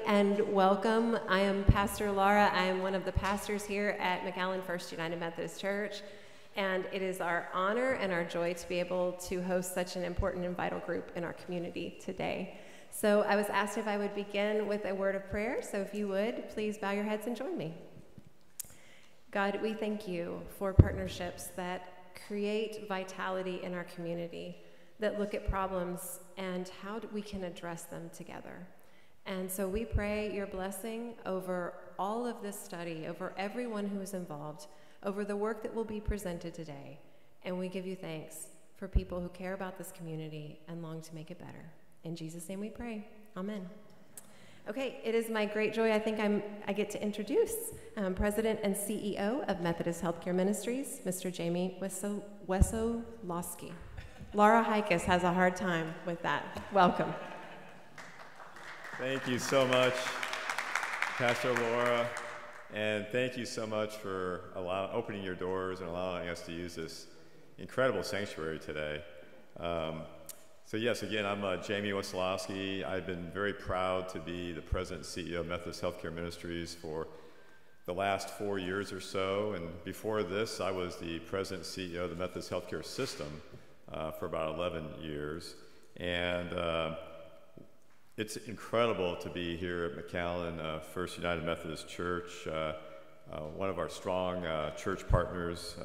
and welcome. I am Pastor Laura. I am one of the pastors here at McAllen First United Methodist Church, and it is our honor and our joy to be able to host such an important and vital group in our community today. So I was asked if I would begin with a word of prayer, so if you would, please bow your heads and join me. God, we thank you for partnerships that create vitality in our community, that look at problems and how we can address them together. And so we pray your blessing over all of this study, over everyone who is involved, over the work that will be presented today. And we give you thanks for people who care about this community and long to make it better. In Jesus' name we pray. Amen. Okay, it is my great joy, I get to introduce President and CEO of Methodist Healthcare Ministries, Mr. Jamie Wesolowski. Laura Hikus has a hard time with that. Welcome. Thank you so much, Pastor Laura, and thank you so much for opening your doors and allowing us to use this incredible sanctuary today. So yes, again, I'm Jamie Wesolowski. I've been very proud to be the President and CEO of Methodist Healthcare Ministries for the last 4 years or so, and before this, I was the President and CEO of the Methodist Healthcare System for about 11 years, and it's incredible to be here at McAllen First United Methodist Church, one of our strong church partners.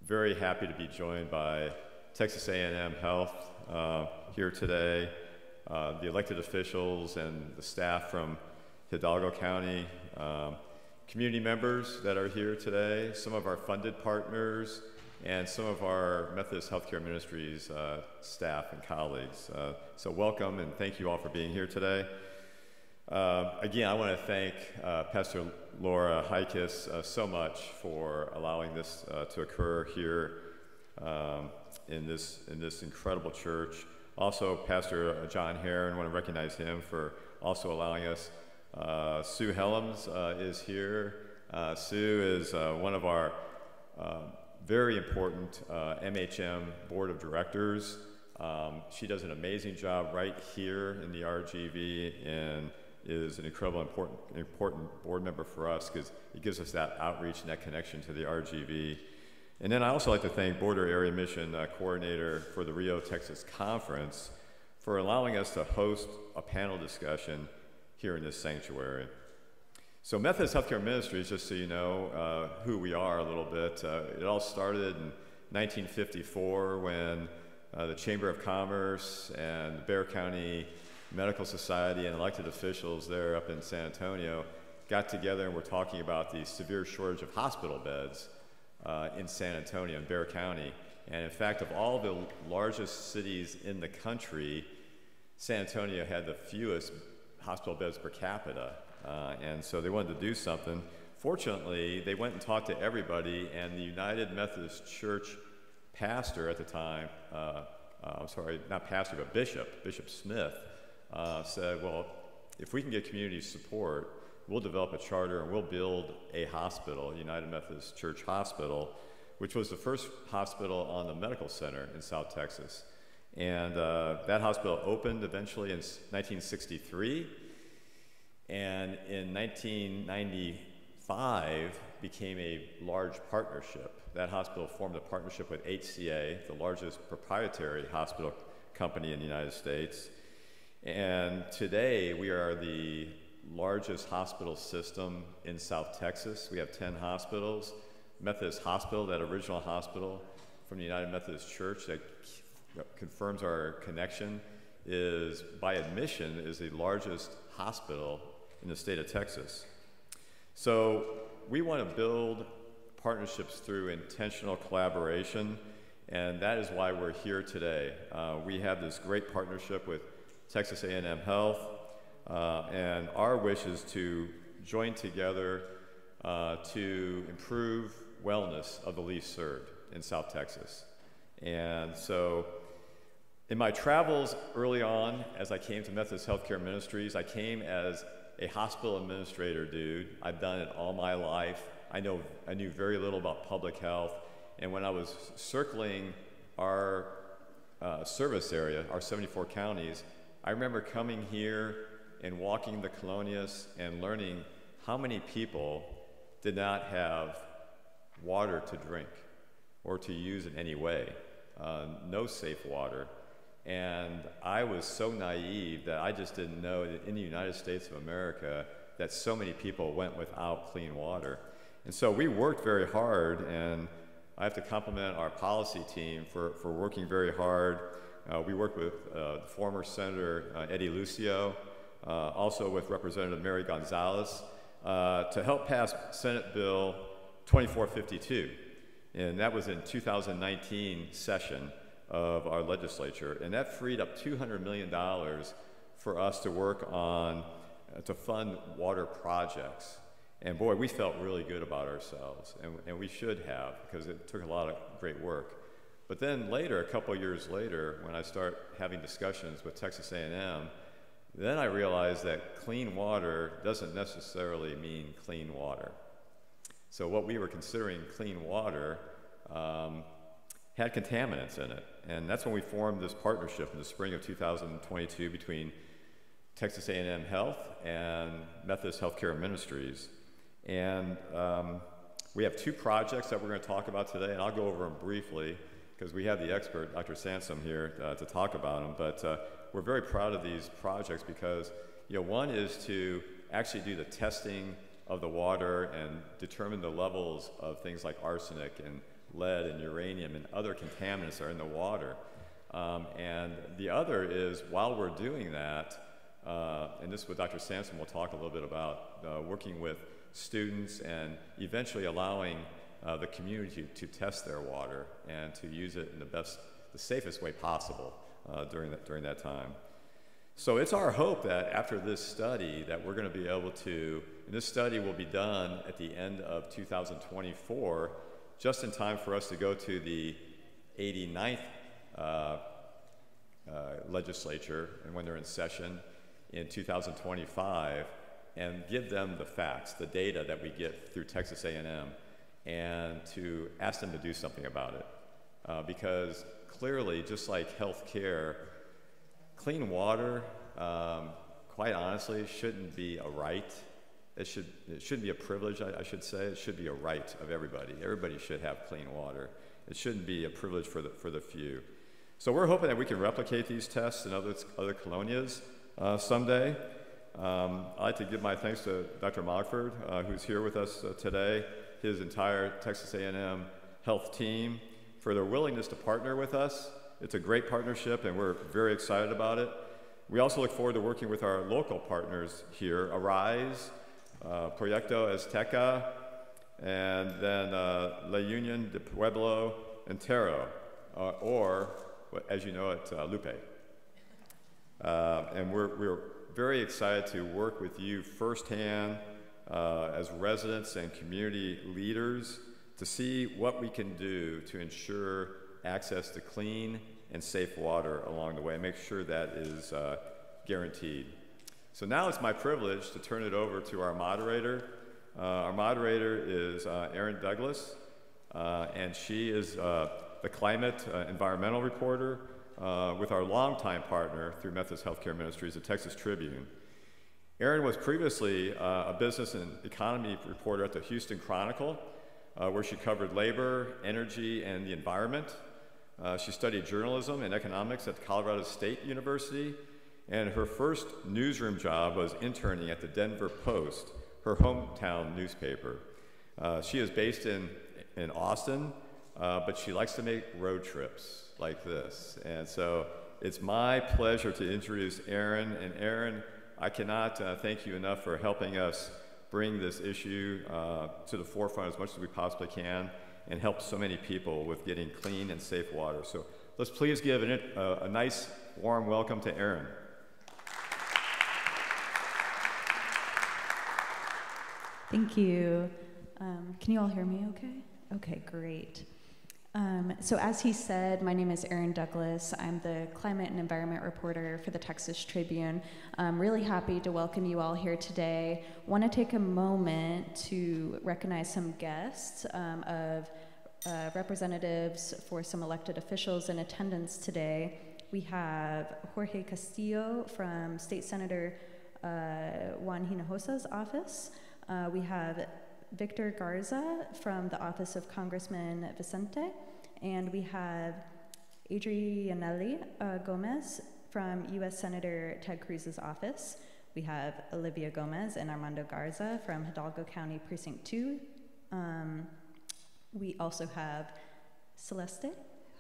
Very happy to be joined by Texas A&M Health here today, the elected officials and the staff from Hidalgo County, community members that are here today, some of our funded partners, and some of our Methodist Healthcare Ministries staff and colleagues. So welcome and thank you all for being here today. Again, I want to thank Pastor Laura Hikus so much for allowing this to occur here in this incredible church. Also, Pastor John Heron, I want to recognize him for also allowing us. Sue Helms is here. Sue is one of our very important MHM Board of Directors. She does an amazing job right here in the RGV and is an incredible important board member for us because it gives us that outreach and that connection to the RGV. And then I also like to thank Border Area Mission Coordinator for the Rio, Texas Conference for allowing us to host a panel discussion here in this sanctuary. So Methodist Healthcare Ministries, just so you know who we are a little bit, it all started in 1954 when the Chamber of Commerce and the Bexar County Medical Society and elected officials there up in San Antonio got together and were talking about the severe shortage of hospital beds in San Antonio, in Bexar County. And in fact, of all the largest cities in the country, San Antonio had the fewest hospital beds per capita. And so they wanted to do something. Fortunately, they went and talked to everybody, and the United Methodist Church pastor at the time, I'm sorry, not pastor, but Bishop Smith, said, well, if we can get community support, we'll develop a charter and we'll build a hospital, United Methodist Church Hospital, which was the first hospital on the medical center in South Texas. And that hospital opened eventually in 1963, and in 1995 became a large partnership. That hospital formed a partnership with HCA, the largest proprietary hospital company in the United States. And today we are the largest hospital system in South Texas. We have 10 hospitals. Methodist Hospital, that original hospital from the United Methodist Church that confirms our connection, is by admission is the largest hospital in the state of Texas. So we want to build partnerships through intentional collaboration, and that is why we're here today. We have this great partnership with Texas A&M Health, and our wish is to join together to improve wellness of the least served in South Texas. And so in my travels early on, as I came to Methodist Healthcare Ministries, I came as a hospital administrator dude. I've done it all my life. I knew very little about public health, and when I was circling our service area, our 74 counties, I remember coming here and walking the Colonias and learning how many people did not have water to drink or to use in any way, no safe water. And I was so naive that I just didn't know that in the United States of America that so many people went without clean water. And so we worked very hard, and I have to compliment our policy team for working very hard. We worked with former Senator Eddie Lucio, also with Representative Mary Gonzalez, to help pass Senate Bill 2452. And that was in 2019 session of our legislature. And that freed up $200 million for us to work on, to fund water projects. And boy, we felt really good about ourselves, and we should have, because it took a lot of great work. But then later, a couple years later, when I start having discussions with Texas A&M, then I realized that clean water doesn't necessarily mean clean water. So what we were considering clean water had contaminants in it. And that's when we formed this partnership in the spring of 2022 between Texas A&M Health and Methodist Healthcare Ministries. And we have two projects that we're going to talk about today, and I'll go over them briefly because we have the expert, Dr. Sansom, here to talk about them. But we're very proud of these projects because, one is to actually do the testing of the water and determine the levels of things like arsenic and lead and uranium and other contaminants that are in the water. And the other is, while we're doing that, and this is what Dr. Sansom will talk a little bit about, working with students and eventually allowing the community to test their water and to use it in the safest way possible during that time. So it's our hope that after this study that we're going to be able to, and this study will be done at the end of 2024, just in time for us to go to the 89th legislature, and when they're in session in 2025, and give them the facts, the data that we get through Texas A&M, and to ask them to do something about it. Because clearly, just like health care, clean water, quite honestly, shouldn't be a right. It shouldn't be a privilege, I should say. It should be a right of everybody. Everybody should have clean water. It shouldn't be a privilege for the few. So we're hoping that we can replicate these tests in other colonias someday. I'd like to give my thanks to Dr. Mogford, who's here with us today, his entire Texas A&M health team, for their willingness to partner with us. It's a great partnership, and we're very excited about it. We also look forward to working with our local partners here, Arise, Proyecto Azteca, and then La Union de Pueblo Entero, or, as you know it, Lupe. And we're very excited to work with you firsthand as residents and community leaders to see what we can do to ensure access to clean and safe water along the way, and make sure that is guaranteed. So now it's my privilege to turn it over to our moderator. Our moderator is Erin Douglas, and she is the climate environmental reporter with our longtime partner through Methodist Healthcare Ministries, the Texas Tribune. Erin was previously a business and economy reporter at the Houston Chronicle, where she covered labor, energy, and the environment. She studied journalism and economics at Colorado State University, and her first newsroom job was interning at the Denver Post, her hometown newspaper. She is based in Austin, but she likes to make road trips like this. And so it's my pleasure to introduce Erin. And Erin, I cannot thank you enough for helping us bring this issue to the forefront as much as we possibly can and help so many people with getting clean and safe water. So let's please give a nice, warm welcome to Erin. Thank you. Can you all hear me okay? Okay, great. So as he said, my name is Erin Douglas. I'm the climate and environment reporter for the Texas Tribune. I'm really happy to welcome you all here today. Want to take a moment to recognize some guests of representatives for some elected officials in attendance today. We have Jorge Castillo from State Senator Juan Hinojosa's office. We have Victor Garza from the office of Congressman Vicente, and we have Adrianelli Gomez from U.S. Senator Ted Cruz's office. We have Olivia Gomez and Armando Garza from Hidalgo County Precinct 2. We also have Celeste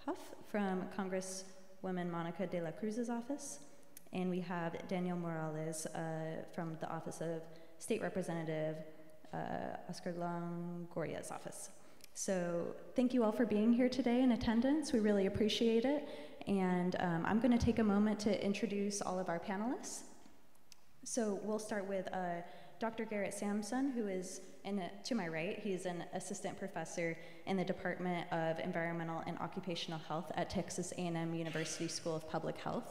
Huff from Congresswoman Monica de la Cruz's office. And we have Daniel Morales from the office of State Representative Oscar Longoria's office. So thank you all for being here today in attendance. We really appreciate it. And I'm going to take a moment to introduce all of our panelists. So we'll start with Dr. Garrett Sampson, who is to my right. He's an assistant professor in the Department of Environmental and Occupational Health at Texas A&M University School of Public Health.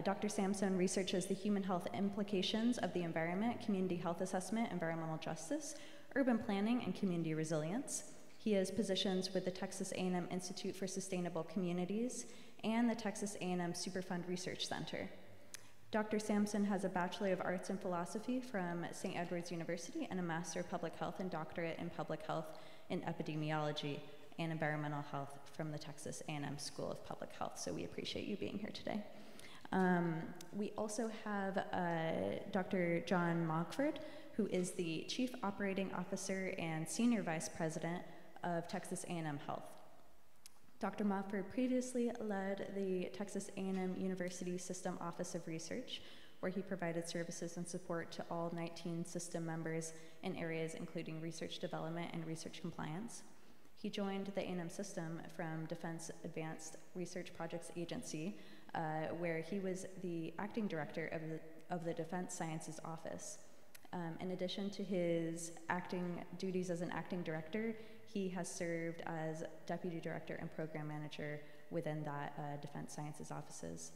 Dr. Sampson researches the human health implications of the environment, community health assessment, environmental justice, urban planning, and community resilience. He has positions with the Texas A&M Institute for Sustainable Communities and the Texas A&M Superfund Research Center. Dr. Sampson has a Bachelor of Arts in Philosophy from St. Edward's University and a Master of Public Health and Doctorate in Public Health in Epidemiology and Environmental Health from the Texas A&M School of Public Health. So we appreciate you being here today. We also have Dr. John Mogford, who is the Chief Operating Officer and Senior Vice President of Texas A&M Health. Dr. Mogford previously led the Texas A&M University System Office of Research, where he provided services and support to all 19 system members in areas including research development and research compliance. He joined the A&M system from Defense Advanced Research Projects Agency, where he was the acting director of the Defense Sciences Office. In addition to his acting duties as an acting director, he has served as deputy director and program manager within that Defense Sciences offices.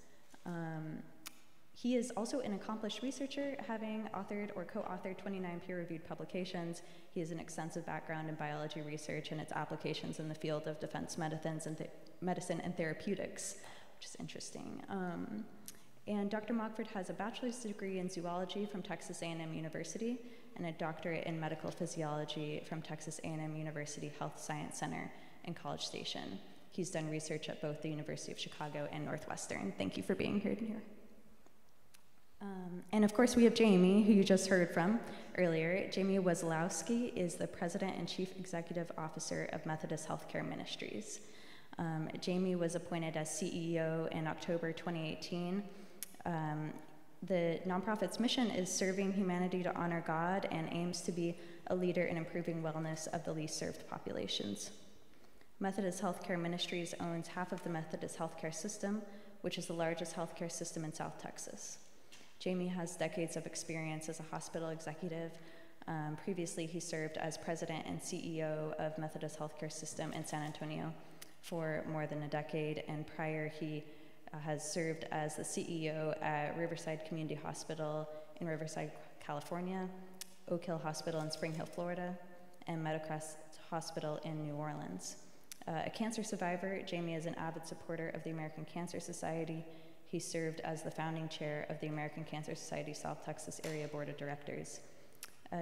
He is also an accomplished researcher, having authored or co-authored 29 peer-reviewed publications. He has an extensive background in biology research and its applications in the field of defense medicine and therapeutics, which is interesting. And Dr. Mogford has a bachelor's degree in zoology from Texas A&M University and a doctorate in medical physiology from Texas A&M University Health Science Center in College Station. He's done research at both the University of Chicago and Northwestern. Thank you for being here. And of course, we have Jamie, who you just heard from earlier. Jamie Weslowski is the President and Chief Executive Officer of Methodist Healthcare Ministries. Jamie was appointed as CEO in October 2018. The nonprofit's mission is serving humanity to honor God and aims to be a leader in improving wellness of the least served populations. Methodist Healthcare Ministries owns half of the Methodist healthcare system, which is the largest healthcare system in South Texas. Jamie has decades of experience as a hospital executive. Previously, he served as president and CEO of Methodist Healthcare System in San Antonio for more than a decade, and prior he has served as the CEO at Riverside Community Hospital in Riverside, California, Oak Hill Hospital in Spring Hill, Florida, and Meadowcrest Hospital in New Orleans. A cancer survivor, Jamie is an avid supporter of the American Cancer Society. He served as the founding chair of the American Cancer Society South Texas Area Board of Directors.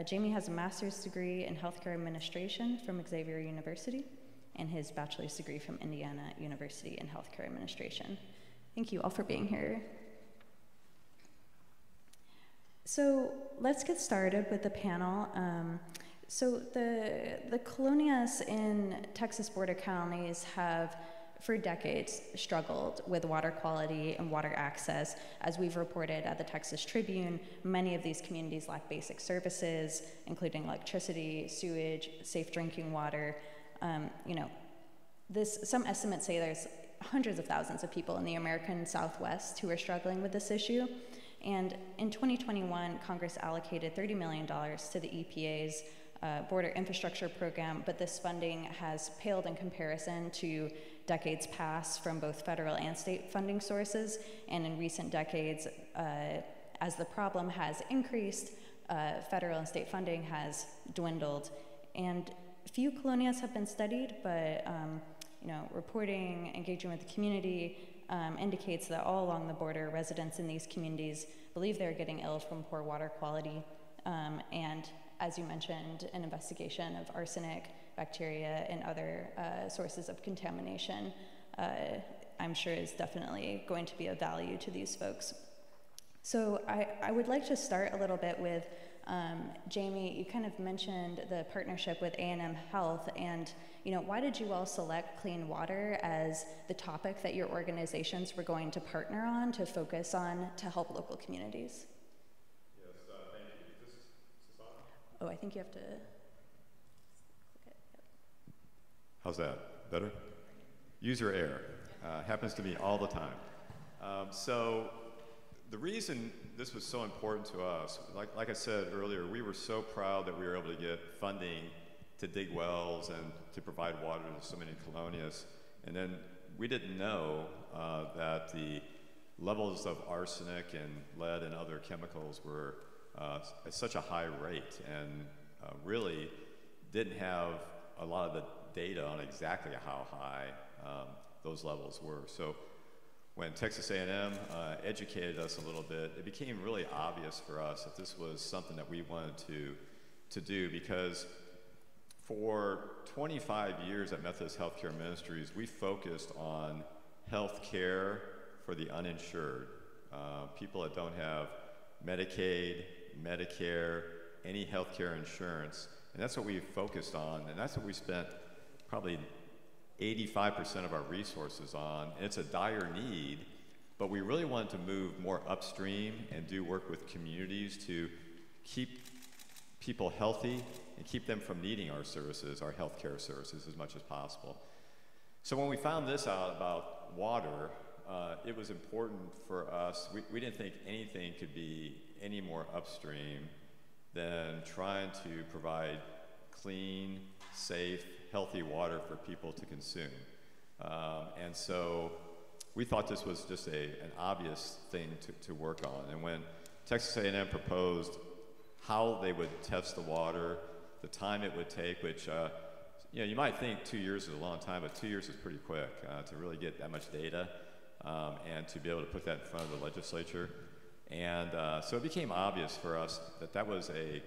Jamie has a master's degree in healthcare administration from Xavier University and his bachelor's degree from Indiana University in healthcare administration. Thank you all for being here. So let's get started with the panel. So the colonias in Texas border counties have, for decades, struggled with water quality and water access. As we've reported at the Texas Tribune, many of these communities lack basic services, including electricity, sewage, safe drinking water. Some estimates say there's hundreds of thousands of people in the American Southwest who are struggling with this issue. And in 2021, Congress allocated $30 million to the EPA's border infrastructure program, but this funding has paled in comparison to decades past from both federal and state funding sources. And in recent decades, as the problem has increased, federal and state funding has dwindled. And few colonias have been studied, but reporting, engaging with the community, indicates that all along the border, residents in these communities believe they're getting ill from poor water quality. And as you mentioned, an investigation of arsenic, bacteria, and other sources of contamination, I'm sure is definitely going to be of value to these folks. So I would like to start a little bit with Jamie. You kind of mentioned the partnership with A&M Health, and why did you all select clean water as the topic that your organizations were going to partner on to focus on to help local communities? Yes, thank you. Is this on? Oh, I think you have to. How's that? Better? User error. Happens to me all the time. So the reason this was so important to us, like I said earlier, we were so proud that we were able to get funding to dig wells and to provide water to so many colonias. And then we didn't know that the levels of arsenic and lead and other chemicals were at such a high rate, and really didn't have a lot of the data on exactly how high those levels were. So when Texas A&M educated us a little bit, it became really obvious for us that this was something that we wanted to do, because for 25 years at Methodist Healthcare Ministries, we focused on health care for the uninsured, people that don't have Medicaid, Medicare, any healthcare insurance, and that's what we focused on, and that's what we spent probably 85% of our resources on, and it's a dire need, but we really wanted to move more upstream and do work with communities to keep people healthy and keep them from needing our services, our healthcare services, as much as possible. So when we found this out about water, it was important for us. We didn't think anything could be any more upstream than trying to provide clean, safe, healthy water for people to consume. And so we thought this was just an obvious thing to work on. And when Texas A&M proposed how they would test the water, the time it would take, which you might think 2 years is a long time, but 2 years is pretty quick to really get that much data and to be able to put that in front of the legislature. And so it became obvious for us that that was a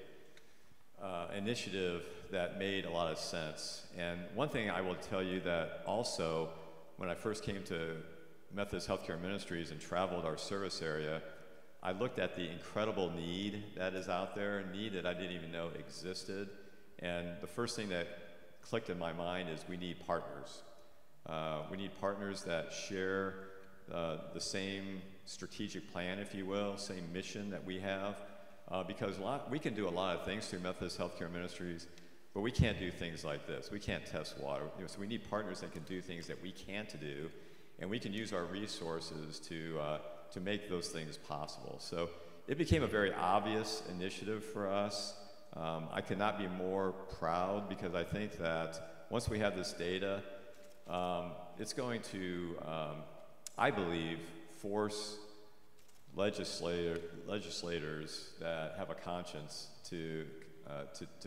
initiative that made a lot of sense. And one thing I will tell you that also, when I first came to Methodist Healthcare Ministries and traveled our service area, I looked at the incredible need that is out there, a need that I didn't even know existed. And the first thing that clicked in my mind is we need partners. We need partners that share the same strategic plan, if you will, same mission that we have. Because we can do a lot of things through Methodist Healthcare Ministries, but we can't do things like this. We can't test water. So we need partners that can do things that we can't do, and we can use our resources to make those things possible. So it became a very obvious initiative for us. I could not be more proud, because I think that once we have this data, it's going to, I believe, force legislators that have a conscience to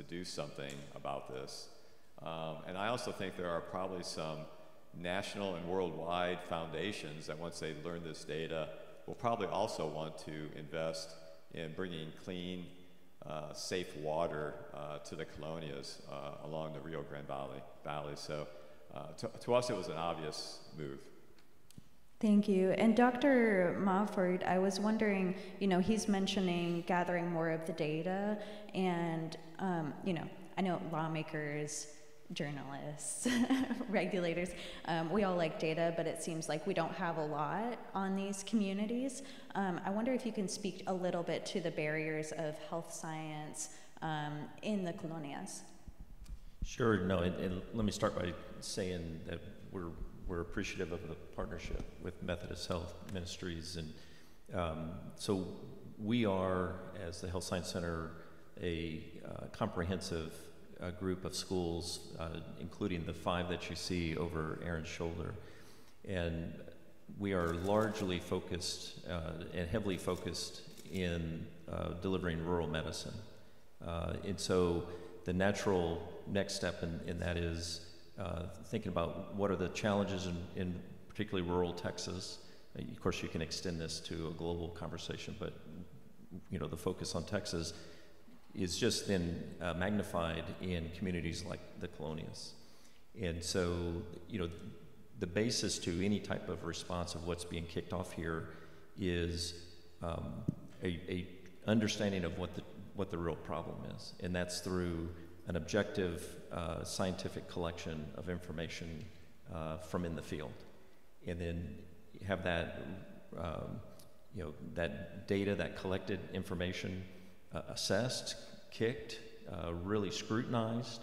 do something about this. And I also think there are probably some national and worldwide foundations that once they learn this data will probably also want to invest in bringing clean, safe water to the colonias along the Rio Grande Valley. So to us it was an obvious move. Thank you. And Dr. Mawford, I was wondering, he's mentioning gathering more of the data, and, I know lawmakers, journalists, regulators, we all like data, but it seems like we don't have a lot on these communities. I wonder if you can speak a little bit to the barriers of health science in the colonias. Sure. No, and let me start by saying that we're appreciative of the partnership with Methodist Health Ministries, and so we are, as the Health Science Center, a comprehensive group of schools, including the 5 that you see over Aaron's shoulder, and we are largely focused and heavily focused in delivering rural medicine, and so the natural next step in that is thinking about what are the challenges in particularly rural Texas, of course, you can extend this to a global conversation, but the focus on Texas is just then magnified in communities like the Colonias. And so, the basis to any type of response of what's being kicked off here is a understanding of what the real problem is, and that's through an objective scientific collection of information from in the field, and then have that that data, that collected information assessed, kicked, really scrutinized.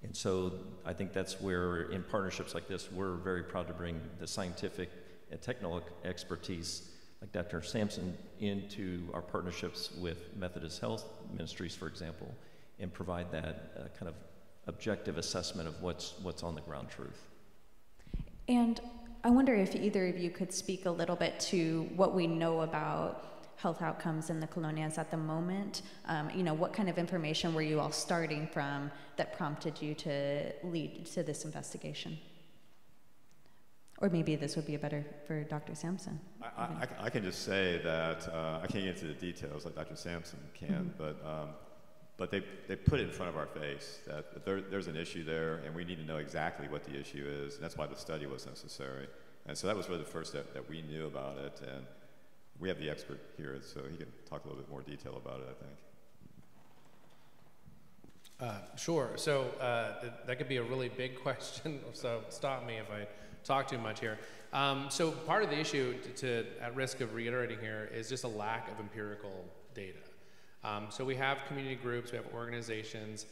And so I think that's where, in partnerships like this, we're very proud to bring the scientific and technical expertise, like Dr. Sampson, into our partnerships with Methodist Health Ministries, for example, and provide that kind of objective assessment of what's on the ground truth. And I wonder if either of you could speak a little bit to what we know about health outcomes in the Colonias at the moment. What kind of information were you all starting from that prompted you to lead to this investigation? Or maybe this would be better for Dr. Sampson. I can just say that I can't get into the details like Dr. Sampson can, but they put it in front of our face that there's an issue there, and we need to know exactly what the issue is, and that's why the study was necessary. And so that was really the first step that we knew about it, and we have the expert here, so he can talk a little bit more detail about it, I think. Sure. So that could be a really big question, so stop me if I talk too much here. So part of the issue, at risk of reiterating here, is just a lack of empirical data. So we have community groups, we have organizations,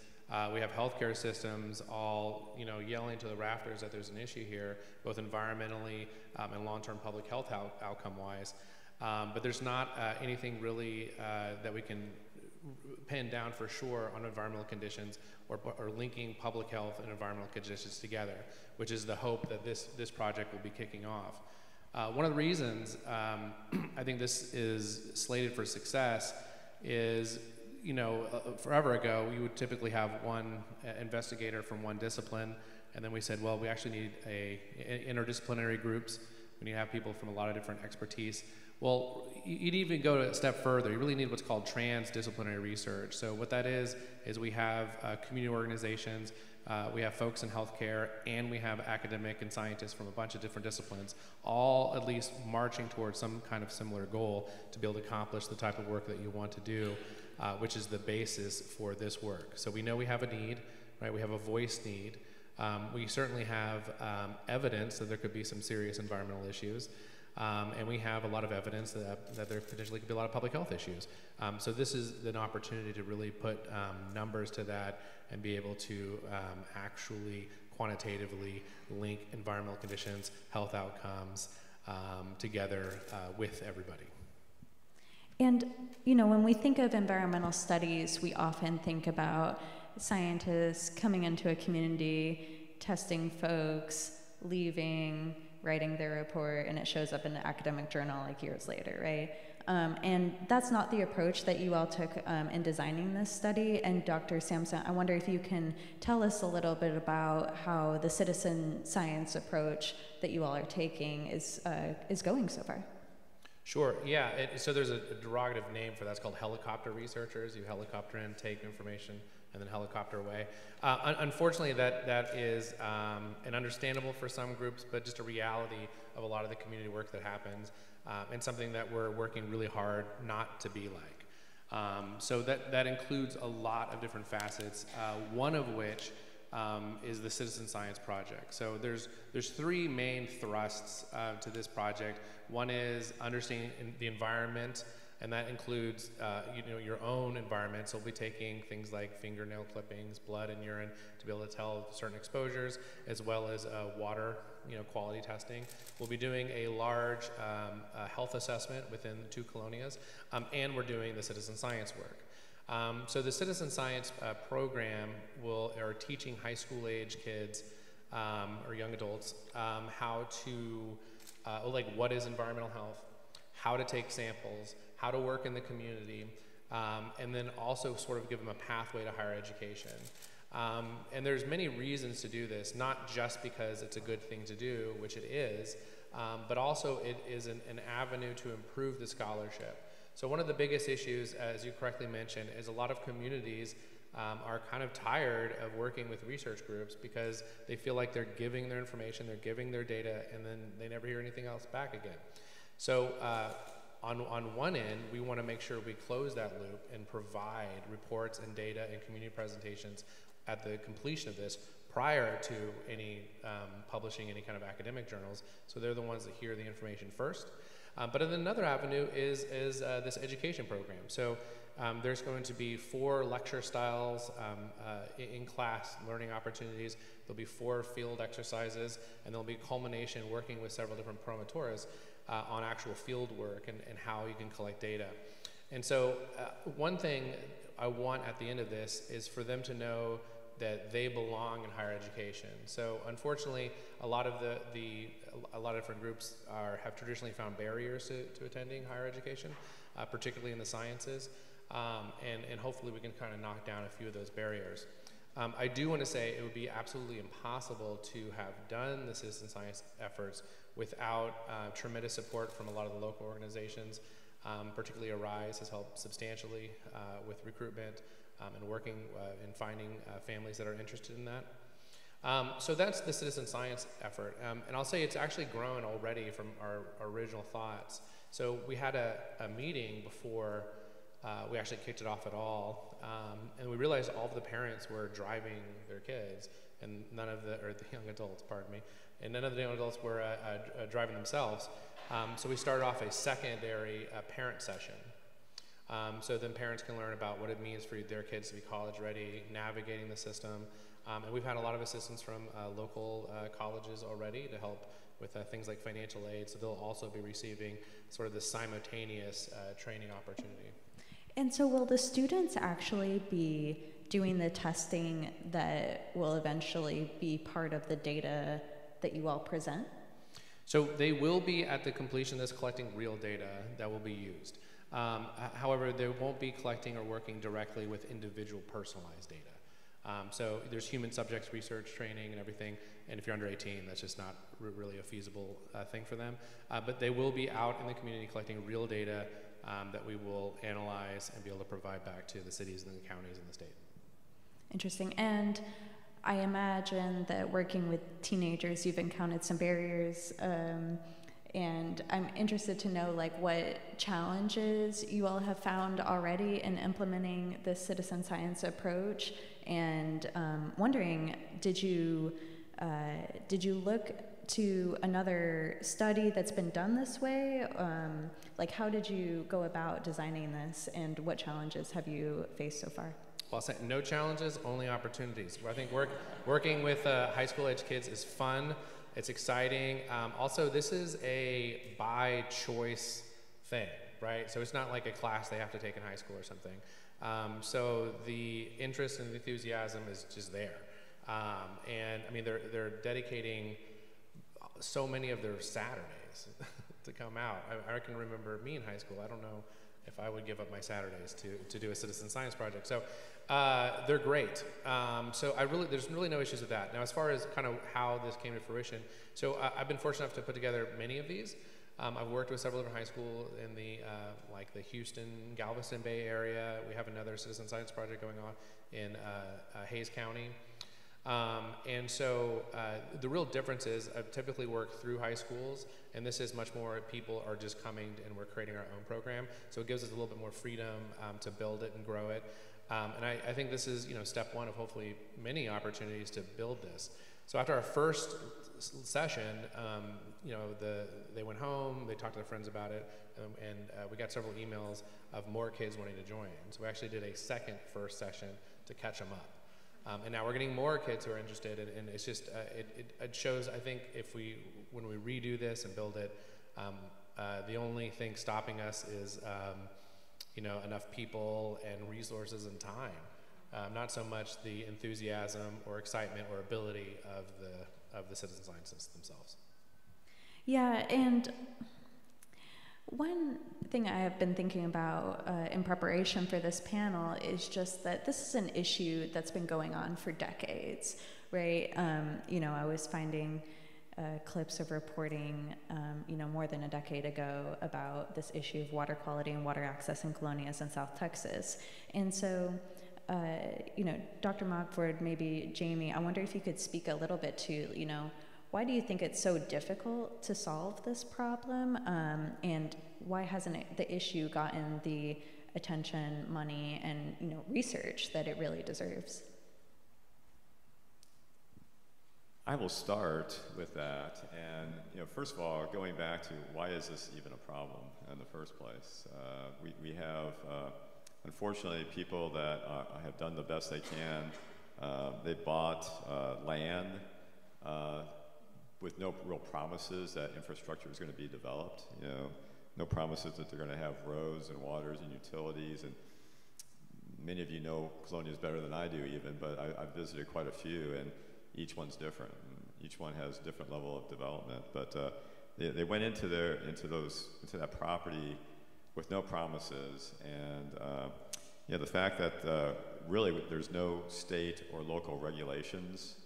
we have healthcare systems all yelling to the rafters that there's an issue here, both environmentally and long-term public health outcome-wise. But there's not anything really that we can pin down for sure on environmental conditions or linking public health and environmental conditions together, which is the hope that this project will be kicking off. One of the reasons I think this is slated for success is, forever ago, we would typically have one investigator from one discipline, and then we said, well, we actually need interdisciplinary groups. We need to have people from a lot of different expertise. Well, you'd even go a step further. You really need what's called transdisciplinary research. So what that is we have community organizations, we have folks in healthcare, and we have academic and scientists from a bunch of different disciplines, all at least marching towards some kind of similar goal to be able to accomplish the type of work that you want to do, which is the basis for this work. So we know we have a need, right? We have a voice need. We certainly have evidence that there could be some serious environmental issues. And we have a lot of evidence that there potentially could be a lot of public health issues. So this is an opportunity to really put numbers to that and be able to actually quantitatively link environmental conditions, health outcomes together with everybody. And, when we think of environmental studies, we often think about scientists coming into a community, testing folks, leaving, writing their report, and it shows up in an academic journal like years later, right? And that's not the approach that you all took in designing this study. And Dr. Sampson, I wonder if you can tell us a little bit about how the citizen science approach that you all are taking is going so far. Sure, yeah, so there's a derogative name for that. It's called helicopter researchers. You helicopter in, take information, and then helicopter away. Unfortunately, that is an understandable for some groups, but just a reality of a lot of the community work that happens, and something that we're working really hard not to be like. So that includes a lot of different facets, one of which is the Citizen Science Project. So there's three main thrusts to this project. One is understanding the environment, and that includes your own environment. So we'll be taking things like fingernail clippings, blood, and urine to be able to tell certain exposures, as well as water quality testing. We'll be doing a large health assessment within the two colonias, and we're doing the citizen science work. So the citizen science program are teaching high school age kids or young adults how to, what is environmental health, how to take samples, how to work in the community, and then also sort of give them a pathway to higher education. And there's many reasons to do this, not just because it's a good thing to do, which it is, but also it is an avenue to improve the scholarship. So one of the biggest issues, as you correctly mentioned, is a lot of communities are kind of tired of working with research groups because they feel like they're giving their information, they're giving their data, and then they never hear anything else back again. So on one end, we want to make sure we close that loop and provide reports and data and community presentations at the completion of this prior to any publishing any kind of academic journals. So they're the ones that hear the information first. But then another avenue is this education program. So there's going to be 4 lecture styles in class learning opportunities. There'll be 4 field exercises, and there'll be a culmination working with several different promotoras on actual field work and how you can collect data. And so one thing I want at the end of this is for them to know that they belong in higher education. So unfortunately, a lot of different groups have traditionally found barriers to attending higher education, particularly in the sciences, and hopefully we can kind of knock down a few of those barriers. I do want to say it would be absolutely impossible to have done the citizen science efforts without tremendous support from a lot of the local organizations. Particularly Arise has helped substantially with recruitment and working and finding families that are interested in that. So that's the citizen science effort. And I'll say it's actually grown already from our original thoughts. So we had a meeting before we actually kicked it off at all. And we realized all of the parents were driving their kids and none of the young adults, pardon me, and none of the young adults were driving themselves. So we started off a secondary parent session. So then parents can learn about what it means for their kids to be college ready, navigating the system. And we've had a lot of assistance from local colleges already to help with things like financial aid. So they'll also be receiving sort of the simultaneous training opportunity. And so will the students actually be doing the testing that will eventually be part of the data that you all present? So they will be at the completion of this collecting real data that will be used. However, they won't be collecting or working directly with individual personalized data. So there's human subjects research training and everything, and if you're under 18, that's just not really a feasible thing for them. But they will be out in the community collecting real data that we will analyze and be able to provide back to the cities and the counties in the state. Interesting. And I imagine that working with teenagers, you've encountered some barriers, and I'm interested to know like what challenges you all have found already in implementing this citizen science approach, and wondering, did you look to another study that's been done this way? Like how did you go about designing this, and what challenges have you faced so far? Well, I'll say no challenges, only opportunities. I think working with high school age kids is fun. It's exciting. Also, this is a by choice thing, right? So it's not like a class they have to take in high school or something. So the interest and the enthusiasm is just there. And I mean, they're dedicating so many of their Saturdays to come out. I can remember me in high school. I don't know if I would give up my Saturdays to do a citizen science project. So they're great. So there's really no issues with that. Now, as far as kind of how this came to fruition, so I've been fortunate enough to put together many of these. I've worked with several different high schools in the like the Houston, Galveston Bay area. We have another citizen science project going on in Hays County. And so the real difference is I've typically worked through high schools, and this is much more people are just coming and we're creating our own program. So it gives us a little bit more freedom to build it and grow it. And I think this is step one of hopefully many opportunities to build this. So after our first session, they went home, they talked to their friends about it, and we got several emails of more kids wanting to join. So we actually did a first session to catch them up. And now we're getting more kids who are interested, and it's just it shows. I think when we redo this and build it, the only thing stopping us is enough people and resources and time, not so much the enthusiasm or excitement or ability of the citizen scientists themselves. Yeah, and one thing I have been thinking about in preparation for this panel is just that this is an issue that's been going on for decades, right? I was finding clips of reporting, more than a decade ago about this issue of water quality and water access in Colonias in South Texas. And so, Dr. Mogford, maybe Jamie, I wonder if you could speak a little bit to, why do you think it's so difficult to solve this problem? And why hasn't the issue gotten the attention, money, and research that it really deserves? I will start with that, and first of all, going back to why is this even a problem in the first place? We have, unfortunately, people that have done the best they can. They bought land with no real promises that infrastructure is going to be developed. No promises that they're going to have roads and waters and utilities. And many of you know Colonias better than I do, even, but I've visited quite a few, and each one's different. And each one has a different level of development. But they went into that property with no promises, and the fact that really there's no state or local regulations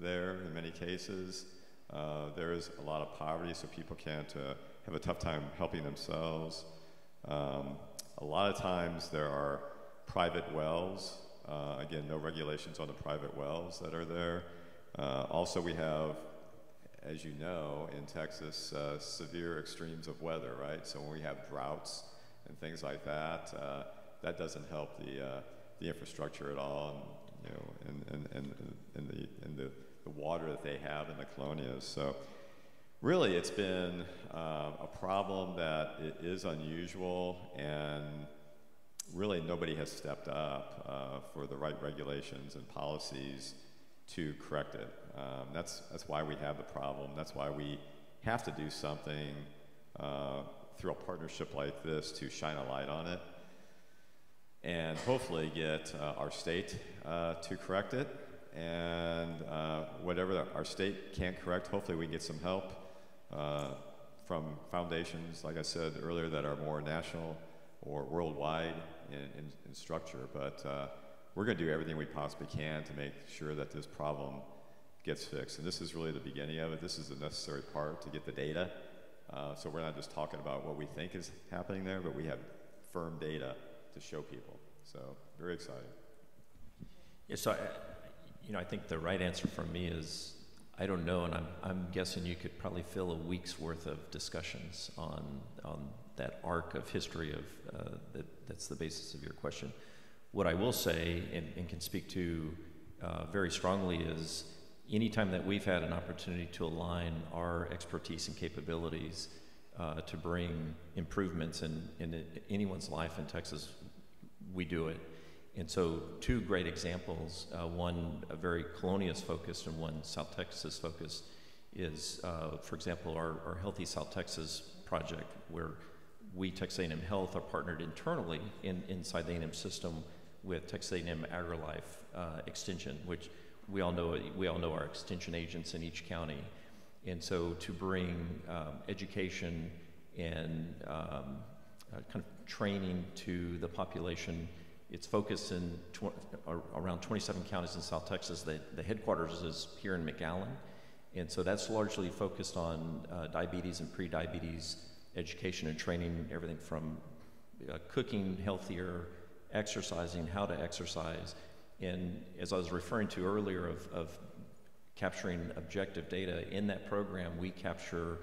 there in many cases. There is a lot of poverty, so people can't have a tough time helping themselves. A lot of times there are private wells. Again, no regulations on the private wells that are there. Also, we have, as you know, in Texas, severe extremes of weather, right? So when we have droughts and things like that, that doesn't help the infrastructure at all, and the water that they have in the colonias. So really, it's been a problem that it is unusual, and really nobody has stepped up for the right regulations and policies to correct it. That's why we have the problem. That's why we have to do something through a partnership like this to shine a light on it, and hopefully get our state to correct it. And whatever our state can't correct, hopefully we can get some help from foundations, like I said earlier, that are more national or worldwide in structure. But we're going to do everything we possibly can to make sure that this problem gets fixed. And this is really the beginning of it. This is the necessary part to get the data. So we're not just talking about what we think is happening there, but we have firm data to show people. So very exciting. Yeah, so I think the right answer from me is I don't know, and I'm guessing you could probably fill a week's worth of discussions on that arc of history of that's the basis of your question. What I will say and can speak to very strongly is anytime that we've had an opportunity to align our expertise and capabilities to bring improvements in anyone's life in Texas, we do it. And so two great examples, one very Colonias focused and one South Texas focused, is, for example, our Healthy South Texas project, where we, Texas A&M Health, are partnered internally inside the A&M system with Texas A&M AgriLife Extension, which we all know our extension agents in each county. And so to bring education and kind of training to the population, it's focused in around 27 counties in South Texas. The headquarters is here in McAllen. And so that's largely focused on diabetes and pre-diabetes education and training, everything from cooking healthier, exercising, how to exercise. And as I was referring to earlier of capturing objective data, in that program we capture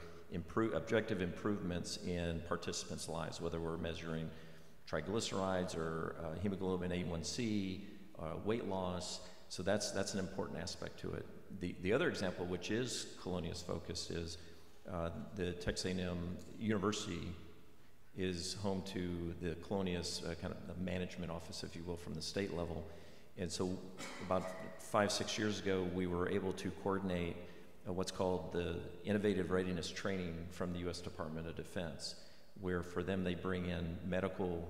objective improvements in participants' lives, whether we're measuring triglycerides or hemoglobin A1C, weight loss. So that's an important aspect to it. The other example, which is Colonias focused, is the Texas A&M University is home to the Colonias kind of the management office, if you will, from the state level. And so about 5-6 years ago, we were able to coordinate what's called the Innovative Readiness Training from the U.S. Department of Defense, where for them they bring in medical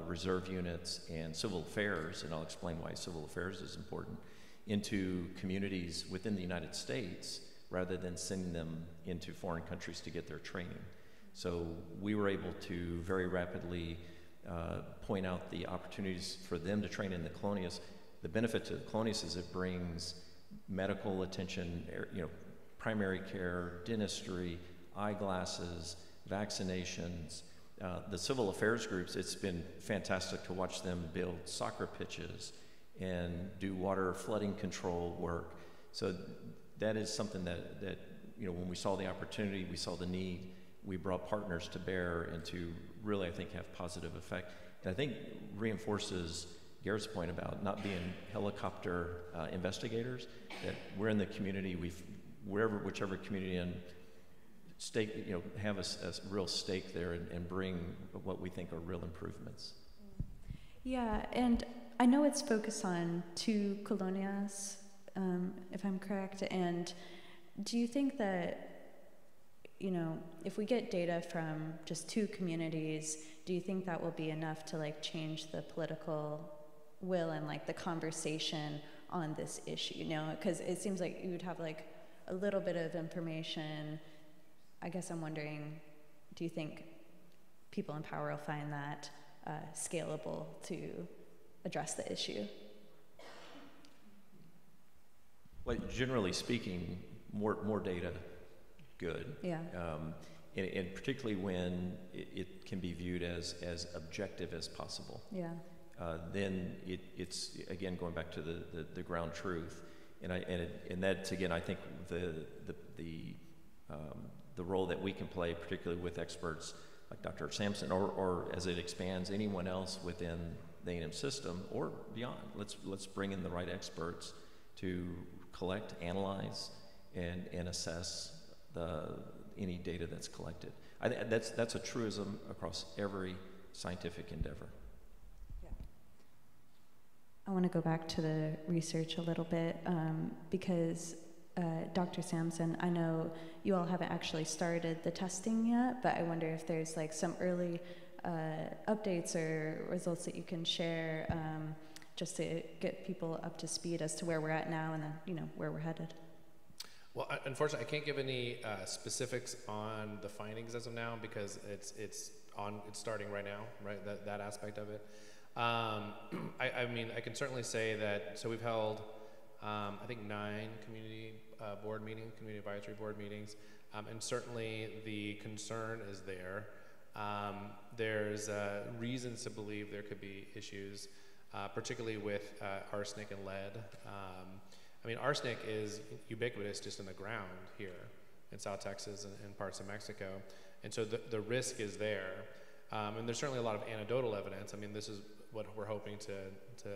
reserve units and civil affairs, and I'll explain why civil affairs is important, into communities within the United States rather than sending them into foreign countries to get their training. So we were able to very rapidly point out the opportunities for them to train in the Colonias. The benefit to the Colonias is it brings medical attention, primary care, dentistry, eyeglasses, vaccinations. The civil affairs groups, it's been fantastic to watch them build soccer pitches and do water flooding control work. So that is something that when we saw the opportunity, we saw the need, we brought partners to bear and to really, I think, have positive effect. And I think reinforces Garrett's point about not being helicopter investigators, that we're in the community, whichever community in, have a real stake there and bring what we think are real improvements. Yeah, and I know it's focused on 2 colonias, if I'm correct, and do you think that, if we get data from just 2 communities, do you think that will be enough to like change the political will and like the conversation on this issue? Because it seems like you would have like a little bit of information. I guess I'm wondering, do you think people in power will find that scalable to address the issue? Well, generally speaking, more data, good. Yeah. And particularly when it can be viewed as objective as possible. Yeah. Then it's again going back to the ground truth, and that's again I think the role that we can play, particularly with experts like Dr. Sampson, or as it expands, anyone else within the A&M system or beyond. Let's bring in the right experts to collect, analyze, and assess any data that's collected. That's a truism across every scientific endeavor. Yeah. I want to go back to the research a little bit because Dr. Sampson, I know you all haven't actually started the testing yet, but I wonder if there's like some early updates or results that you can share just to get people up to speed as to where we're at now and then where we're headed. Well, unfortunately, I can't give any specifics on the findings as of now because it's starting right now, right? That aspect of it. I mean, I can certainly say that. So we've held, I think 9 community community advisory board meetings, and certainly the concern is there. There's reasons to believe there could be issues, particularly with arsenic and lead. I mean, arsenic is ubiquitous just in the ground here in South Texas and parts of Mexico. And so the risk is there. And there's certainly a lot of anecdotal evidence. I mean, this is what we're hoping to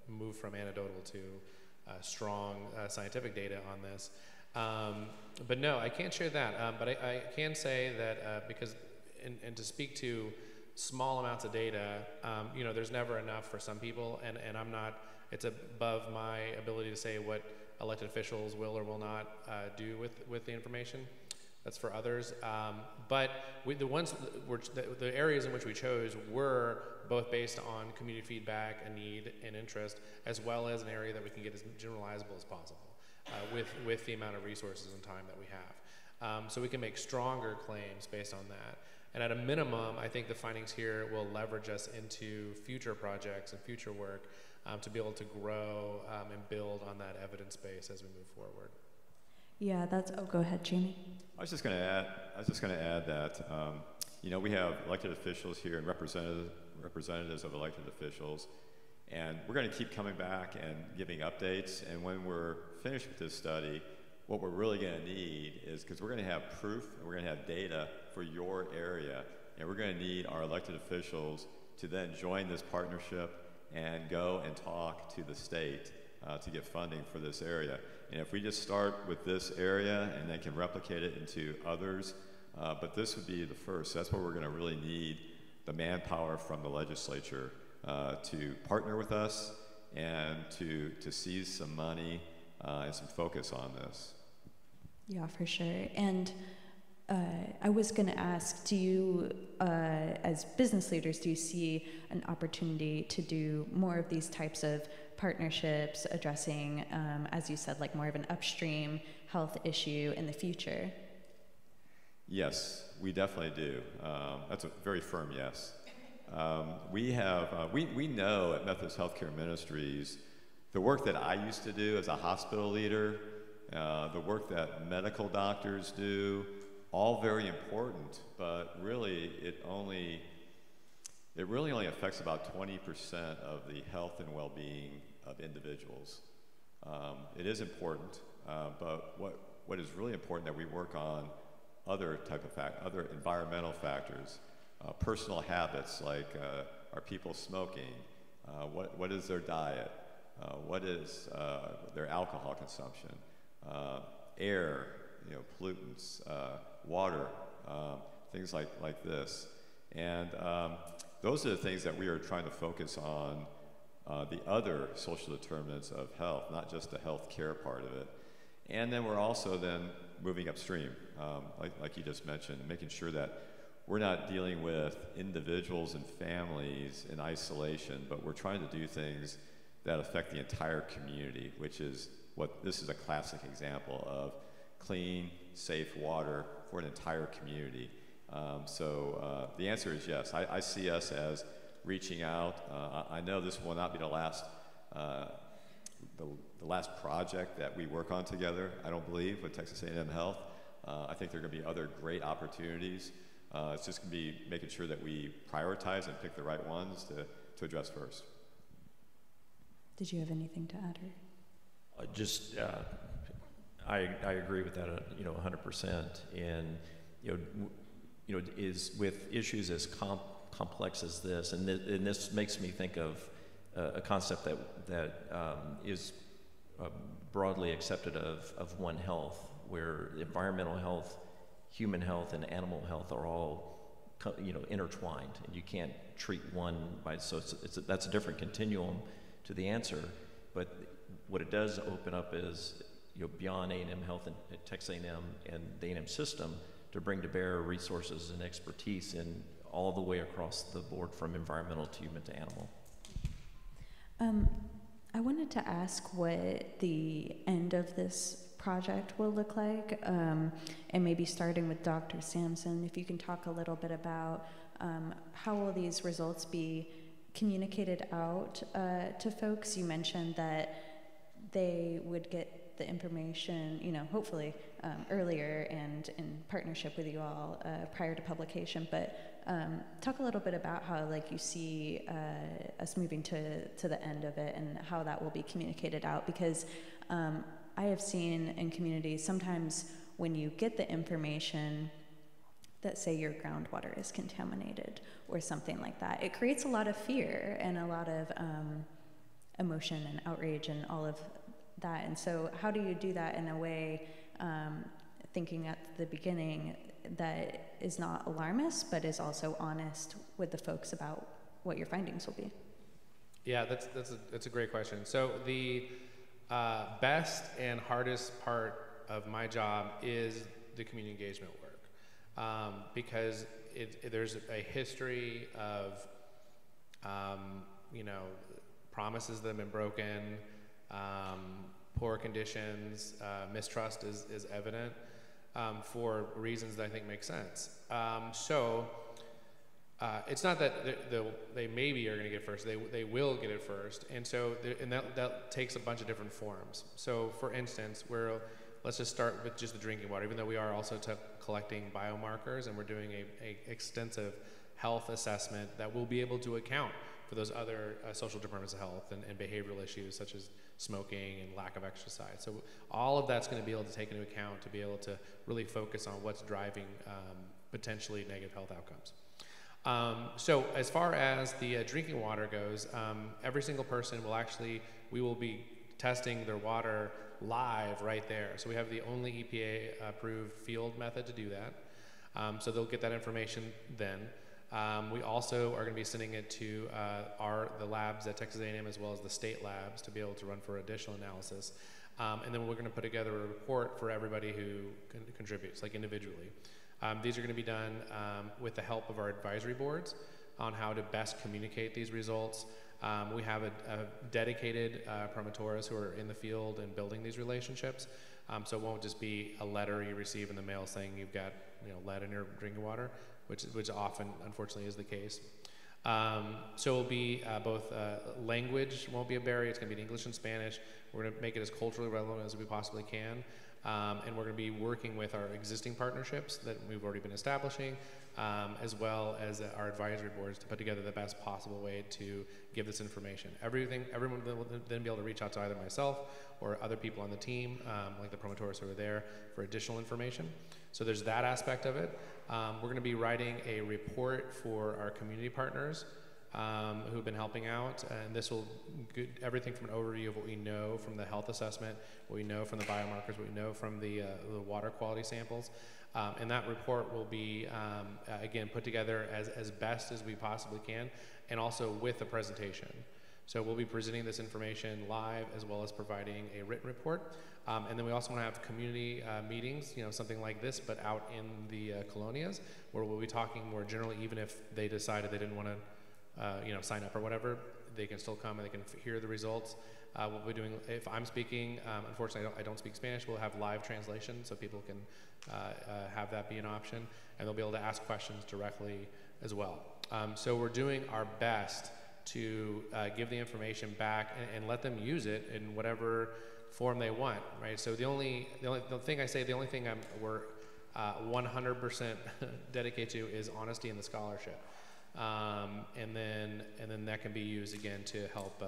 move from anecdotal to strong scientific data on this. But no, I can't share that. But I can say that because, and to speak to small amounts of data, there's never enough for some people, and I'm not, it's above my ability to say what elected officials will or will not do with the information. That's for others. But the areas in which we chose were both based on community feedback, a need and interest, as well as an area that we can get as generalizable as possible with the amount of resources and time that we have. So we can make stronger claims based on that. And at a minimum, I think the findings here will leverage us into future projects and future work to be able to grow and build on that evidence base as we move forward. Yeah, go ahead, Jamie. I was just going to add that, we have elected officials here and representatives of elected officials, and we're going to keep coming back and giving updates. And when we're finished with this study, what we're really going to need is, because we're going to have proof and we're going to have data for your area, and we're going to need our elected officials to then join this partnership and go and talk to the state to get funding for this area. And if we just start with this area and then can replicate it into others, but this would be the first. That's where we're going to really need the manpower from the legislature to partner with us and to seize some money and some focus on this. Yeah, for sure. And I was going to ask, do you, as business leaders, do you see an opportunity to do more of these types of partnerships addressing, as you said, like more of an upstream health issue in the future? Yes, we definitely do. That's a very firm yes. We know at Methodist Healthcare Ministries, the work that I used to do as a hospital leader the work that medical doctors do, all very important, but really it really only affects about 20% of the health and well-being of individuals. It is important, but what is really important that we work on other environmental factors, personal habits like are people smoking, what is their diet, what is their alcohol consumption, air, pollutants, water, things like this. And those are the things that we are trying to focus on, the other social determinants of health, not just the health care part of it. And then we're also then moving upstream, like you just mentioned, making sure that we're not dealing with individuals and families in isolation, but we're trying to do things that affect the entire community, which is this is a classic example of clean, safe water for an entire community. So the answer is yes. I see us as reaching out. I know this will not be the last project that we work on together, I don't believe, with Texas A&M Health. I think there are going to be other great opportunities. It's just going to be making sure that we prioritize and pick the right ones to address first. Did you have anything to add? I agree with that, 100%. And is with issues as complex as this, and this makes me think of a concept that is broadly accepted of One Health, where environmental health, human health, and animal health are all intertwined, and you can't treat one by. So that's a different continuum to the answer, but what it does open up is beyond A&M Health and Texas A&M and the A&M system to bring to bear resources and expertise in all the way across the board, from environmental to human to animal. I wanted to ask what the end of this project will look like, and maybe starting with Dr. Sampson, if you can talk a little bit about how will these results be communicated out to folks. You mentioned that they would get the information, hopefully earlier and in partnership with you all prior to publication. But talk a little bit about how you see us moving to the end of it and how that will be communicated out, because I have seen in communities sometimes when you get the information that say your groundwater is contaminated or something like that, it creates a lot of fear and a lot of emotion and outrage and all of that. And so how do you do that in a way, thinking at the beginning, that is not alarmist but is also honest with the folks about what your findings will be? Yeah, that's a great question. So the best and hardest part of my job is the community engagement work, because there's a history of promises that have been broken, poor conditions, mistrust is evident for reasons that I think make sense. It's not that they maybe are going to get first; they will get it first, and so that takes a bunch of different forms. So, for instance, let's just start with just the drinking water, even though we are also collecting biomarkers, and we're doing a extensive health assessment that will be able to account for those other social determinants of health and behavioral issues such as smoking and lack of exercise. So all of that's going to be able to take into account to be able to really focus on what's driving potentially negative health outcomes. So as far as the drinking water goes, every single person we will be testing their water live right there. So we have the only EPA approved field method to do that. So they'll get that information then. We also are going to be sending it to the labs at Texas A&M as well as the state labs to be able to run for additional analysis. And then we're going to put together a report for everybody who contributes, individually. These are going to be done with the help of our advisory boards on how to best communicate these results. We have a dedicated promotores who are in the field and building these relationships. So it won't just be a letter you receive in the mail saying you've got lead in your drinking water, which often, unfortunately, is the case. So it'll be both language won't be a barrier. It's going to be in English and Spanish. We're going to make it as culturally relevant as we possibly can. And we're going to be working with our existing partnerships that we've already been establishing, as well as our advisory boards to put together the best possible way to give this information. Everyone will then be able to reach out to either myself or other people on the team, like the promotores who are there, for additional information. So there's that aspect of it. We're going to be writing a report for our community partners who've been helping out, and this will get everything from an overview of what we know from the health assessment, what we know from the biomarkers, what we know from the water quality samples, and that report will be again put together as best as we possibly can, and also with a presentation. So we'll be presenting this information live as well as providing a written report, and then we also want to have community meetings, something like this, but out in the colonias, where we'll be talking more generally. Even if they decided they didn't want to sign up or whatever, they can still come and they can hear the results. We'll be doing, if I'm speaking, unfortunately I don't speak Spanish, we'll have live translation so people can have that be an option, and they'll be able to ask questions directly as well. So we're doing our best to give the information back and let them use it in whatever form they want, right? So the only thing we're 100% dedicated to is honesty in the scholarship. And then that can be used again to help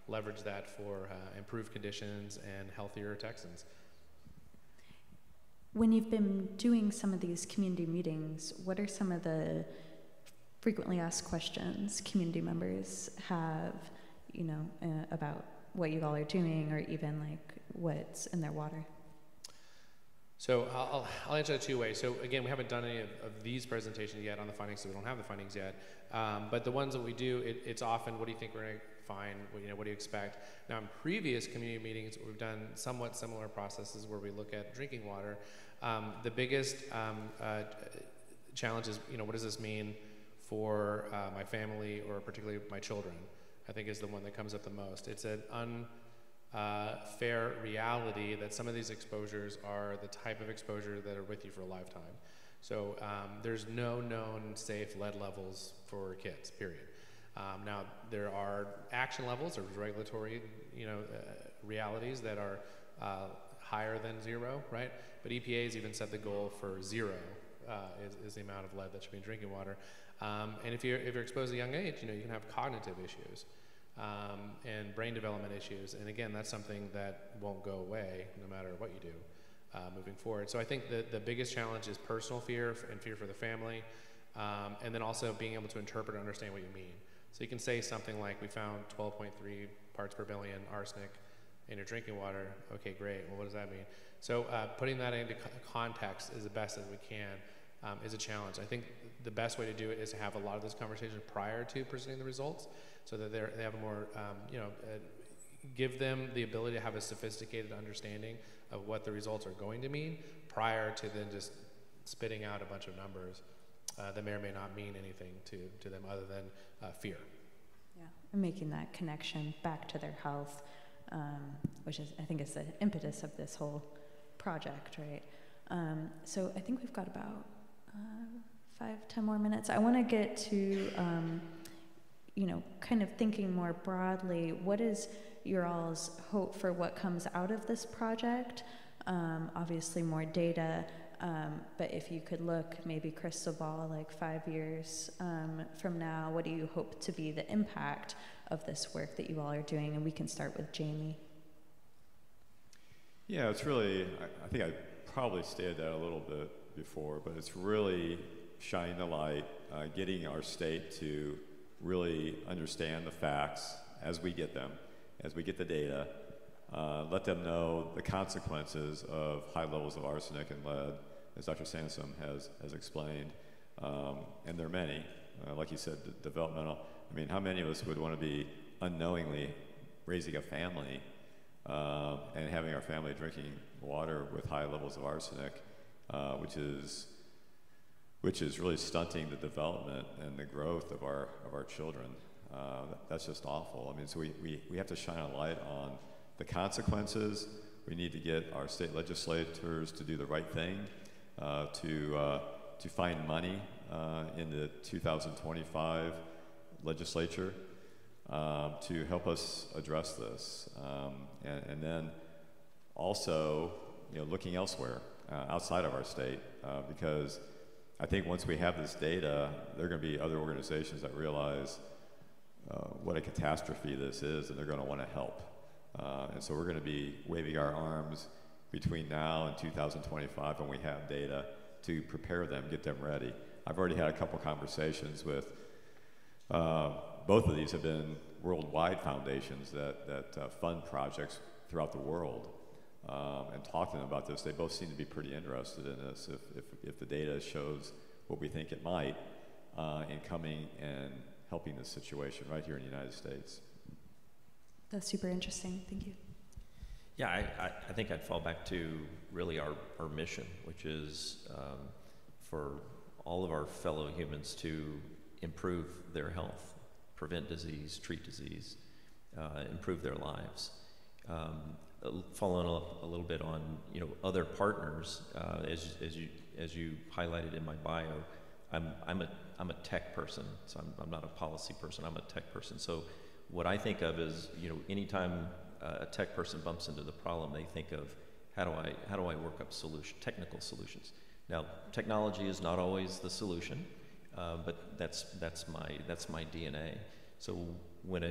leverage that for improved conditions and healthier Texans. When you've been doing some of these community meetings, what are some of the frequently asked questions community members have, about what you all are doing, or even like what's in their water? So I'll answer that two ways. So again, we haven't done any of these presentations yet on the findings, so we don't have the findings yet. But the ones that we do, it's often, what do you think we're going to find? What do you expect? Now, in previous community meetings, we've done somewhat similar processes where we look at drinking water. The biggest challenge is, what does this mean for my family, or particularly my children? I think is the one that comes up the most. It's an unfair reality that some of these exposures are the type of exposure that are with you for a lifetime. So there's no known safe lead levels for kids, period. Now, there are action levels or regulatory realities that are higher than 0, right? But EPA's even set the goal for 0 is the amount of lead that should be in drinking water. And if you're exposed at a young age, you can have cognitive issues. And brain development issues, and again, that's something that won't go away no matter what you do moving forward. So I think the biggest challenge is personal fear and fear for the family, and then also being able to interpret and understand what you mean. So you can say something like, we found 12.3 parts per billion arsenic in your drinking water. Okay, great. Well, what does that mean? So putting that into context as the best as we can is a challenge. I think the best way to do it is to have a lot of those conversations prior to presenting the results, so that they have a more, give them the ability to have a sophisticated understanding of what the results are going to mean, prior to then just spitting out a bunch of numbers that may or may not mean anything to them other than fear. Yeah, and making that connection back to their health, which is, I think, is the impetus of this whole project, right? So I think we've got about 5-10 more minutes. I want to get to, kind of thinking more broadly, what is your all's hope for what comes out of this project? Obviously more data, but if you could look maybe crystal ball, like 5 years from now, what do you hope to be the impact of this work that you all are doing? And we can start with Jamie. Yeah, it's really, I think I probably stated that a little bit before, but it's really shining the light, getting our state to really understand the facts as we get them, as we get the data, let them know the consequences of high levels of arsenic and lead, as Dr. Sansom has explained, and there are many. Like you said, developmental. I mean, how many of us would want to be unknowingly raising a family and having our family drinking water with high levels of arsenic, which is really stunting the development and the growth of our children. That's just awful. I mean, so we have to shine a light on the consequences. We need to get our state legislators to do the right thing, to find money in the 2025 legislature to help us address this. And then also, looking elsewhere outside of our state, because I think once we have this data, there are going to be other organizations that realize what a catastrophe this is, and they're going to want to help. And so we're going to be waving our arms between now and 2025 when we have data to prepare them, get them ready. I've already had a couple conversations with, both of these have been worldwide foundations that fund projects throughout the world. And talking to them about this, they both seem to be pretty interested in this if the data shows what we think it might in coming and helping this situation right here in the United States. That's super interesting. Thank you. Yeah, I think I'd fall back to really our mission, which is for all of our fellow humans to improve their health, prevent disease, treat disease, improve their lives. Following up a little bit on other partners, as you highlighted in my bio, I'm a tech person, so I'm not a policy person. I'm a tech person. So what I think of is anytime a tech person bumps into the problem, they think of how do I work up technical solutions. Now, technology is not always the solution, but that's my DNA. So when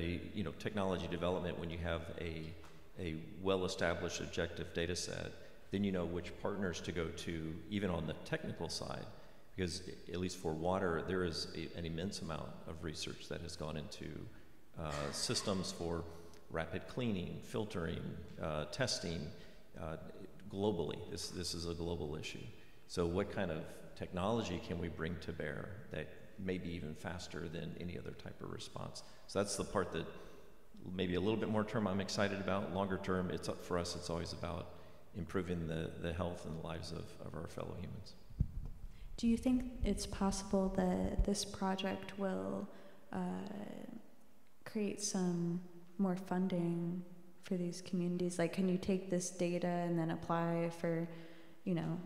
technology development, when you have a well-established objective data set, then you know which partners to go to, even on the technical side, because at least for water, there is an immense amount of research that has gone into systems for rapid cleaning, filtering, testing, globally. This is a global issue. So what kind of technology can we bring to bear that may be even faster than any other type of response? So that's the part that maybe a little bit more term I'm excited about. Longer term, for us, it's always about improving the health and the lives of our fellow humans. Do you think it's possible that this project will create some more funding for these communities? Like, can you take this data and then apply for,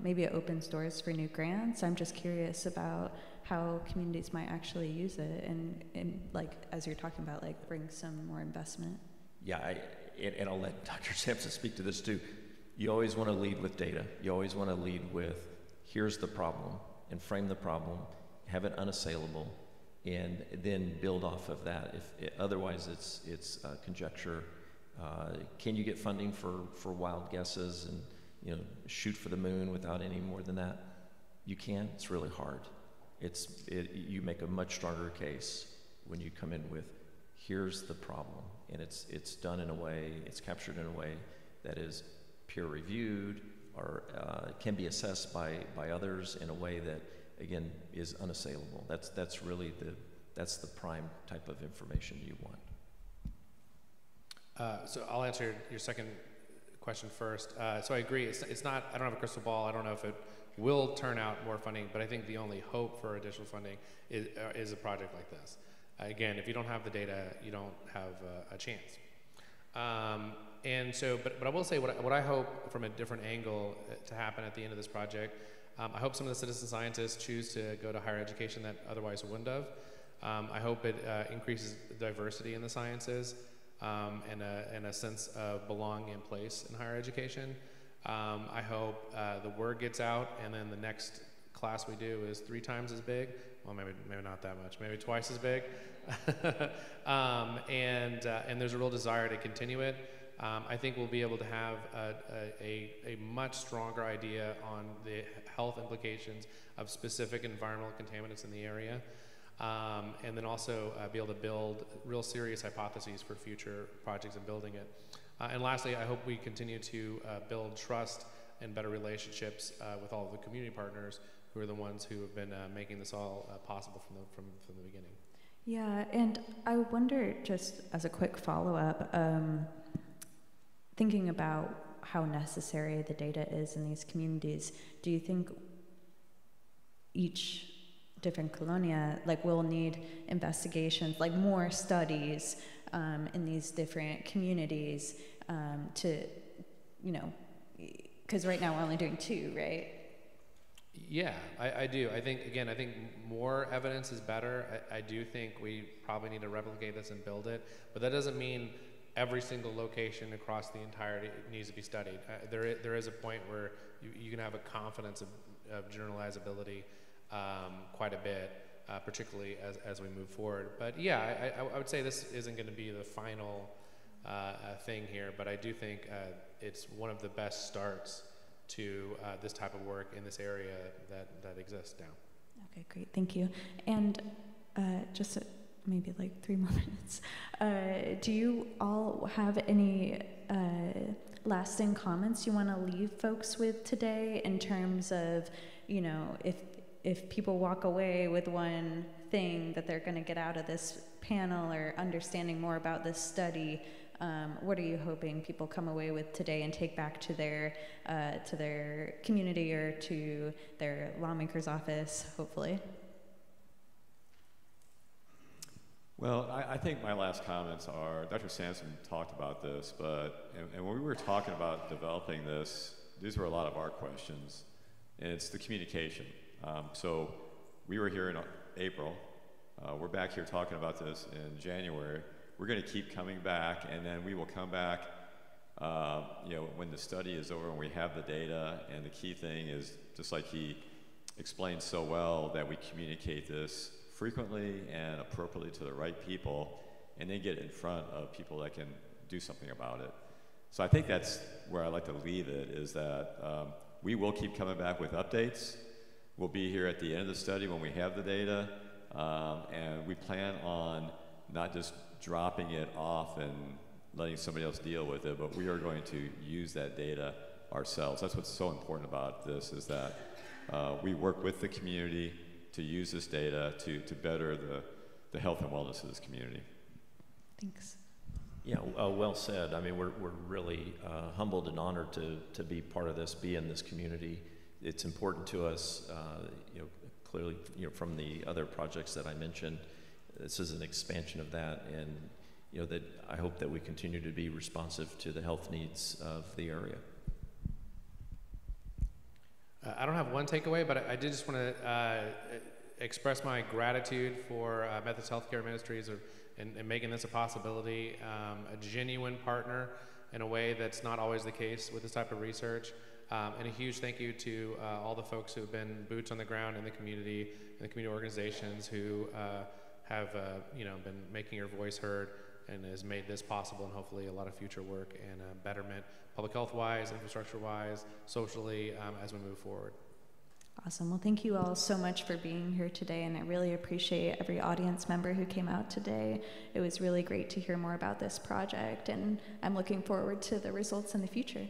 maybe it opens doors for new grants? I'm just curious about how communities might actually use it and like, as you're talking about, like, bring some more investment. Yeah, and I'll let Dr. Sampson speak to this too. You always want to lead with data. You always want to lead with, here's the problem, and frame the problem, have it unassailable, and then build off of that. Otherwise, it's conjecture. Can you get funding for wild guesses and shoot for the moon without any more than that? You can. It's really hard. You make a much stronger case when you come in with, here's the problem, and it's done in a way, it's captured in a way that is peer reviewed or can be assessed by others in a way that, again, is unassailable. That's really that's the prime type of information you want. So I'll answer your second question first. So I agree. It's not. I don't have a crystal ball. I don't know if it will turn out more funding, but I think the only hope for additional funding is a project like this. Again, if you don't have the data, you don't have a chance. And so, but I will say what I hope from a different angle to happen at the end of this project. I hope some of the citizen scientists choose to go to higher education that otherwise wouldn't have. I hope it increases diversity in the sciences and a sense of belonging in place in higher education. I hope the word gets out, and then the next class we do is 3 times as big. Well, maybe not that much. Maybe twice as big. And there's a real desire to continue it. I think we'll be able to have a much stronger idea on the health implications of specific environmental contaminants in the area, and then also be able to build real serious hypotheses for future projects and building it. And lastly, I hope we continue to build trust and better relationships with all of the community partners who are the ones who have been making this all possible from the beginning. Yeah, and I wonder, just as a quick follow-up, thinking about how necessary the data is in these communities, do you think each different colonia will need investigations, like more studies in these different communities to, because right now we're only doing 2, right? Yeah, I do. I think more evidence is better. I do think we probably need to replicate this and build it, but that doesn't mean every single location across the entirety needs to be studied. There is a point where you can have a confidence of generalizability quite a bit, particularly as we move forward. But yeah, I would say this isn't going to be the final thing here, but I do think it's one of the best starts to this type of work in this area that exists now. Okay, great, thank you. And just maybe like 3 more minutes. Do you all have any lasting comments you want to leave folks with today in terms of, you know, if people walk away with one thing that they're going to get out of this panel or understanding more about this study, what are you hoping people come away with today and take back to their community or to their lawmaker's office, hopefully? Well, I think my last comments are, Dr. Sampson talked about this, but and when we were talking about developing this, these were a lot of our questions, and it's the communication. So we were here in April. We're back here talking about this in January. We're going to keep coming back, and then we will come back when the study is over and we have the data. And the key thing is, just like he explained so well, that we communicate this frequently and appropriately to the right people, and then get in front of people that can do something about it. So I think that's where I like to leave it, is that we will keep coming back with updates. We'll be here at the end of the study when we have the data, and we plan on not just dropping it off and letting somebody else deal with it, but we are going to use that data ourselves. That's what's so important about this, is that we work with the community to use this data to better the health and wellness of this community. Thanks. Yeah, well said. I mean, we're really humbled and honored to be part of this, be in this community. It's important to us, clearly, from the other projects that I mentioned. This is an expansion of that, and that I hope that we continue to be responsive to the health needs of the area. I don't have one takeaway, but I did just want to express my gratitude for Methodist Healthcare Ministries and making this a possibility, a genuine partner in a way that's not always the case with this type of research. And a huge thank you to all the folks who have been boots on the ground in the community and the community organizations who have been making your voice heard and has made this possible, and hopefully a lot of future work and betterment, public health-wise, infrastructure-wise, socially, as we move forward. Awesome. Well, thank you all so much for being here today, and I really appreciate every audience member who came out today. It was really great to hear more about this project, and I'm looking forward to the results in the future.